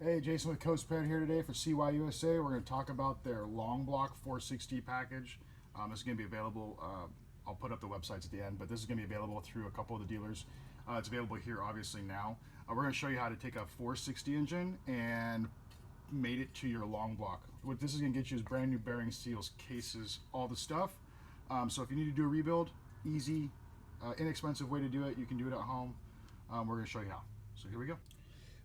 Hey, Jason with Go-Ped here today for CY USA. We're going to talk about their long block 460 package. This is going to be available. I'll put up the websites at the end, but this is going to be available through a couple of the dealers. It's available here, obviously, now. We're going to show you how to take a 460 engine and mate it to your long block. What this is going to get you is brand new bearing seals, cases, all the stuff. So if you need to do a rebuild, easy, inexpensive way to do it. You can do it at home. We're going to show you how. So here we go.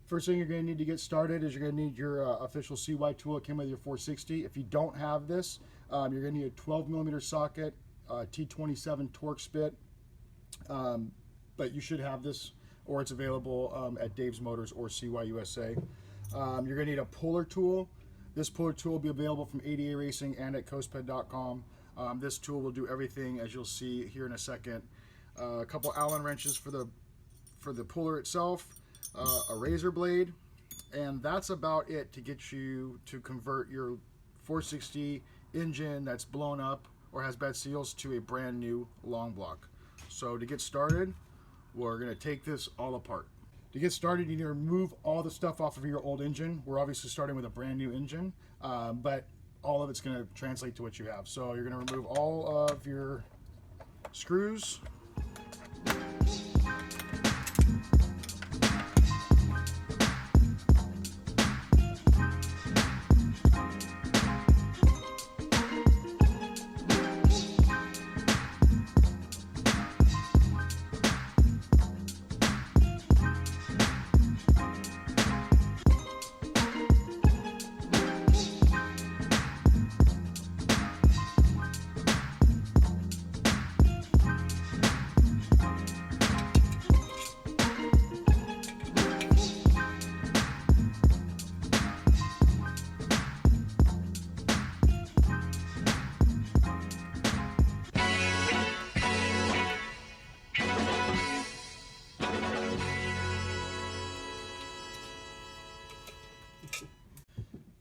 First thing you're going to need to get started is you're going to need your official CY tool. It came with your 460. If you don't have this, you're going to need a 12mm socket, T27 Torx bit, but you should have this, or it's available at Dave's Motors or CY USA. You're going to need a puller tool. This puller tool will be available from ADA Racing and at Go-Ped.com. This tool will do everything, as you'll see here in a second. A couple Allen wrenches for the puller itself. A razor blade, and that's about it to get you to convert your 460 engine that's blown up or has bad seals to a brand new long block. So to get started, we're going to take this all apart. To get started, you need to remove all the stuff off of your old engine. We're obviously starting with a brand new engine, but all of it's going to translate to what you have. So you're going to remove all of your screws.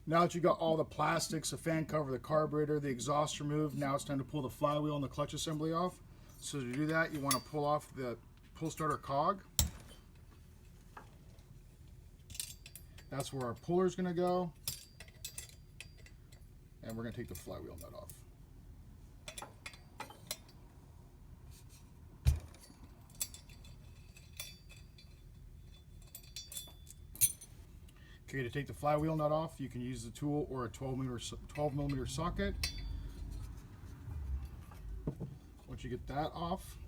Now that you got all the plastics, the fan cover, the carburetor, the exhaust removed, now it's time to pull the flywheel and the clutch assembly off. So to do that, you want to pull off the pull starter cog. That's where our puller is going to go. And we're going to take the flywheel nut off. Okay, to take the flywheel nut off, you can use the tool or a 12mm socket. Once you get that off,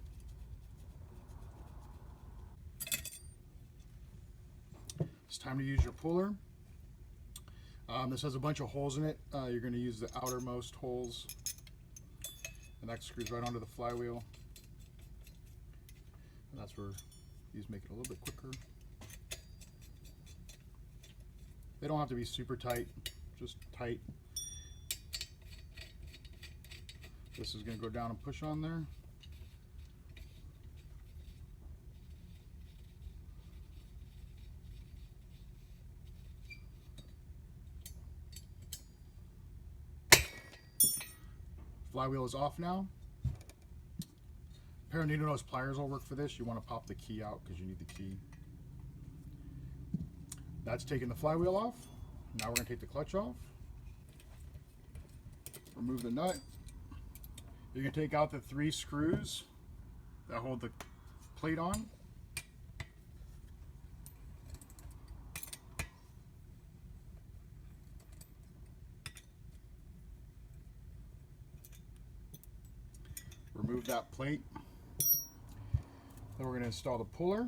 it's time to use your puller. This has a bunch of holes in it. You're going to use the outermost holes, and that screws right onto the flywheel. And that's where these make it a little bit quicker. They don't have to be super tight, just tight. This is going to go down and push on there. Flywheel is off now. A pair of needle nose pliers will work for this. You want to pop the key out because you need the key. That's taking the flywheel off. Now we're going to take the clutch off. Remove the nut. You're going to take out the 3 screws that hold the plate on. Remove that plate. Then we're going to install the puller.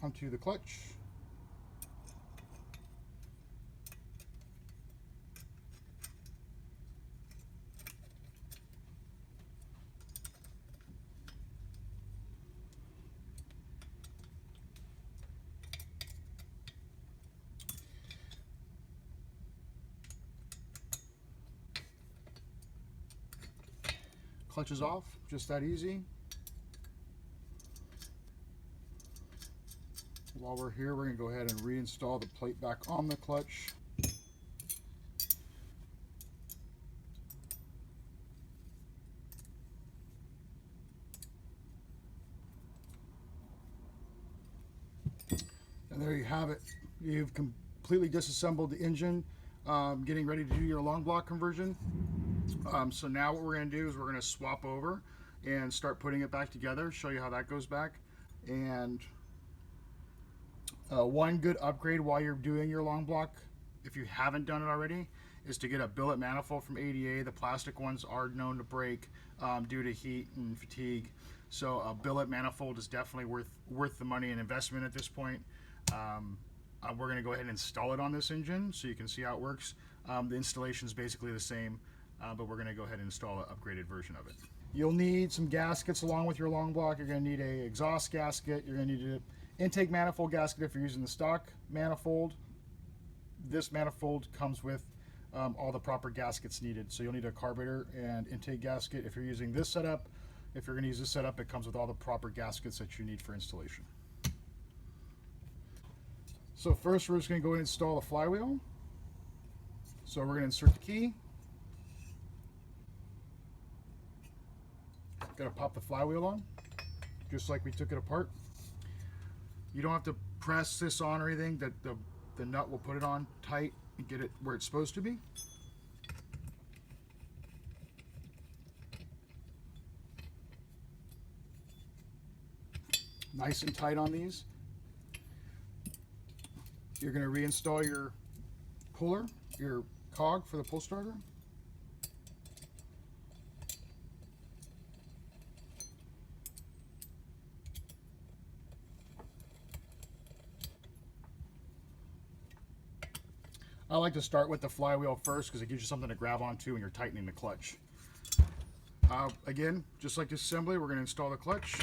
Onto the clutch. Clutch is off, just that easy. While we're here, we're going to go ahead and reinstall the plate back on the clutch. And there you have it. You've completely disassembled the engine, getting ready to do your long block conversion. So now what we're going to do is we're going to swap over and start putting it back together, show you how that goes back. And one good upgrade while you're doing your long block, if you haven't done it already, is to get a billet manifold from ADA. The plastic ones are known to break due to heat and fatigue. So a billet manifold is definitely worth the money and investment at this point. We're going to go ahead and install it on this engine so you can see how it works. The installation is basically the same, but we're going to go ahead and install an upgraded version of it. You'll need some gaskets along with your long block. You're going to need an exhaust gasket. You're going to need an intake manifold gasket if you're using the stock manifold. This manifold comes with all the proper gaskets needed. So you'll need a carburetor and intake gasket if you're using this setup. If you're going to use this setup, it comes with all the proper gaskets that you need for installation. So first we're just going to go ahead and install the flywheel. So we're going to insert the key. Got to pop the flywheel on, just like we took it apart. You don't have to press this on or anything. The nut will put it on tight and get it where it's supposed to be. Nice and tight on these. You're going to reinstall your puller, your cog for the pull starter. I like to start with the flywheel first because it gives you something to grab onto when you're tightening the clutch. Again, just like this assembly, we're going to install the clutch.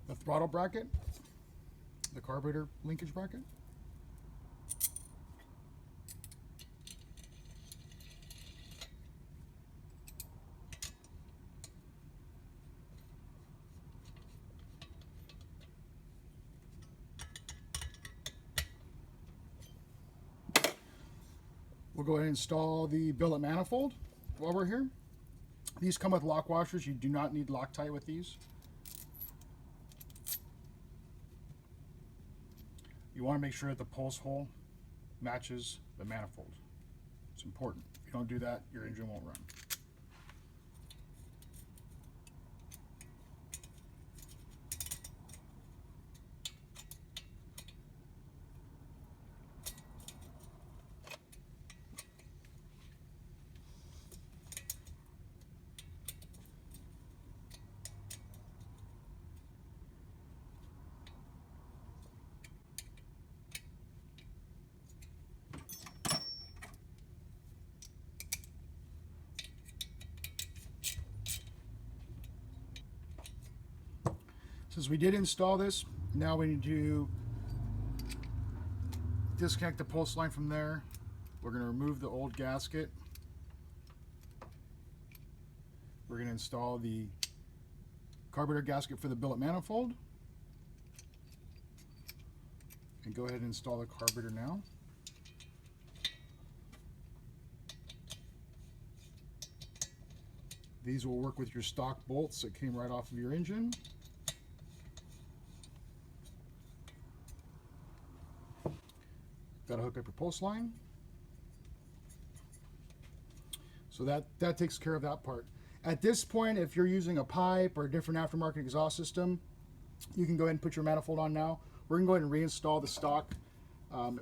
The throttle bracket, the carburetor linkage bracket. We'll go ahead and install the billet manifold while we're here. These come with lock washers. You do not need Loctite with these. You want to make sure that the pulse hole matches the manifold. It's important. If you don't do that, your engine won't run. Since we did install this, now we need to disconnect the pulse line from there. We're going to remove the old gasket. We're going to install the carburetor gasket for the billet manifold. And go ahead and install the carburetor now. These will work with your stock bolts that came right off of your engine. Got to hook up your pulse line. So that takes care of that part. At this point, if you're using a pipe or a different aftermarket exhaust system, you can go ahead and put your manifold on now. We're going to go ahead and reinstall the stock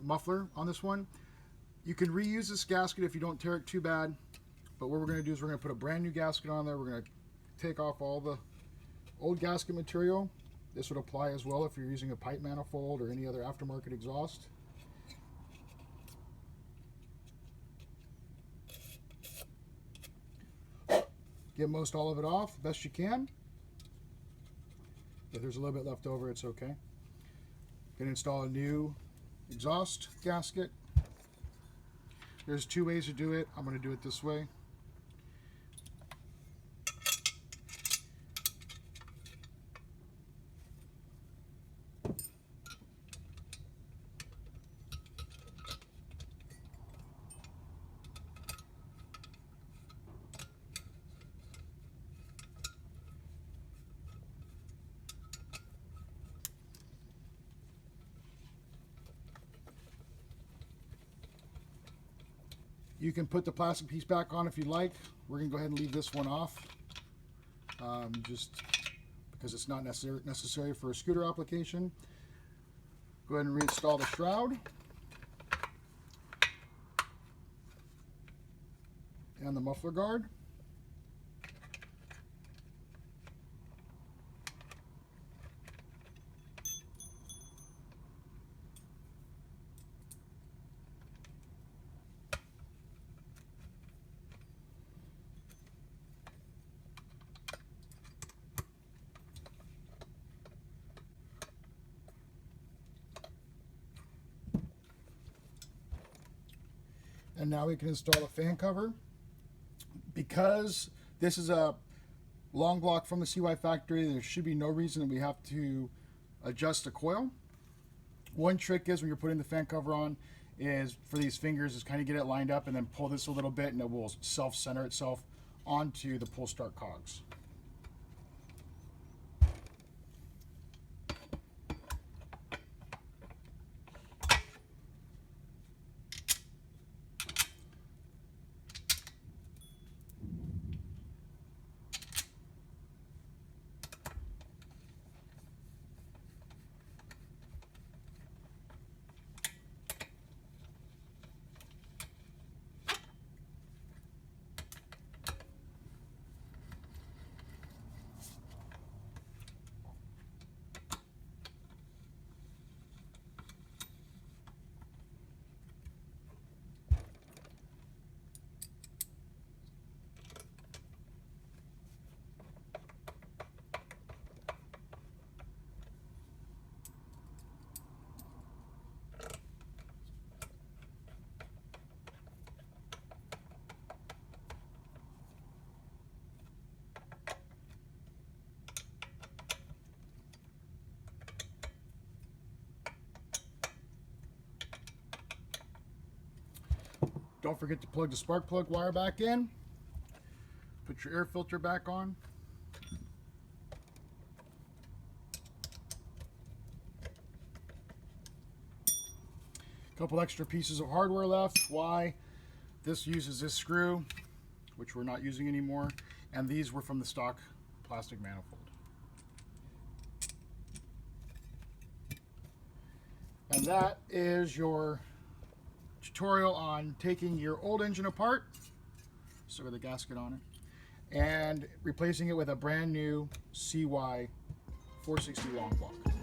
muffler on this one. You can reuse this gasket if you don't tear it too bad, but what we're going to do is we're going to put a brand new gasket on there. We're going to take off all the old gasket material. This would apply as well if you're using a pipe manifold or any other aftermarket exhaust. Get most all of it off best you can. If there's a little bit left over, it's okay. Going to install a new exhaust gasket. There's two ways to do it. I'm going to do it this way. You can put the plastic piece back on if you like. We're going to go ahead and leave this one off, just because it's not necessary for a scooter application. Go ahead and reinstall the shroud and the muffler guard. And now we can install a fan cover. Because this is a long block from the CY factory, there should be no reason that we have to adjust the coil. One trick is when you're putting the fan cover on is for these fingers is kind of get it lined up and then pull this a little bit and it will self-center itself onto the pull start cogs. Don't forget to plug the spark plug wire back in. Put your air filter back on. A couple extra pieces of hardware left. Why? This uses this screw, which we're not using anymore, and these were from the stock plastic manifold. And that is your tutorial on taking your old engine apart, so with a gasket on it, and replacing it with a brand new CY 460 long block.